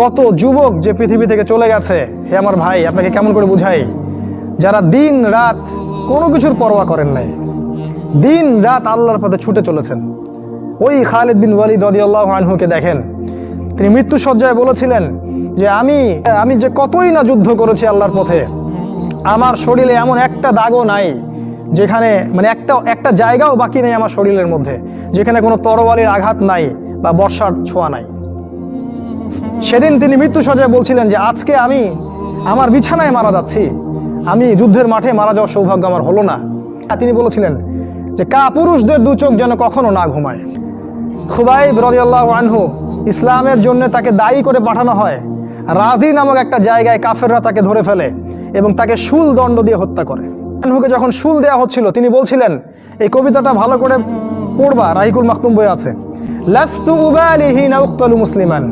কত যুবক যে পৃথিবী থেকে চলে গেছে। হে আমার ভাই, আপনাকে কেমন করে বুঝাই, যারা দিন রাত কোনো কিছুর পরোয়া করেন নাই, দিন রাত আল্লাহর পথে ছুটে চলেছেন। ওই খালিদ বিন ওয়ালিদ রাদিয়াল্লাহু আনহুকে দেখেন, তিনি মৃত্যু সজ্জায় বলেছিলেন যে আমি যে কতই না যুদ্ধ করেছি আল্লাহর পথে, আমার শরীরে এমন একটা দাগও নাই যেখানে মানে একটা জায়গাও বাকি নেই আমার শরীরের মধ্যে যেখানে কোনো তরবারির আঘাত নাই বা বর্ষার ছোঁয়া নাই। সেদিন তিনি মৃত্যু সজ্জায় বলছিলেন যে আজকে আমি আমার বিছানায় মারা যাচ্ছি, আমি যুদ্ধের মাঠে মারা যাওয়ার সৌভাগ্য আমার হলো না। তিনি বলেছিলেন যে পুরুষদের দু চোখ যেন কখনো না ঘুমায়। খুবাইব রাদিয়াল্লাহু আনহু, ইসলামের জন্য তাকে দায়ী করে পাঠানো হয়। রাজি নামক একটা জায়গায় কাফেররা তাকে ধরে ফেলে এবং তাকে শুল দণ্ড দিয়ে হত্যা করে। আনহুকে যখন শুল দেওয়া হচ্ছিল, তিনি বলছিলেন, এই কবিতাটা ভালো করে পড়বা, রাহিকুল মাকতুম বই আছে, লাস্তু উবালি হিনা উক্তালু মুসলিমান,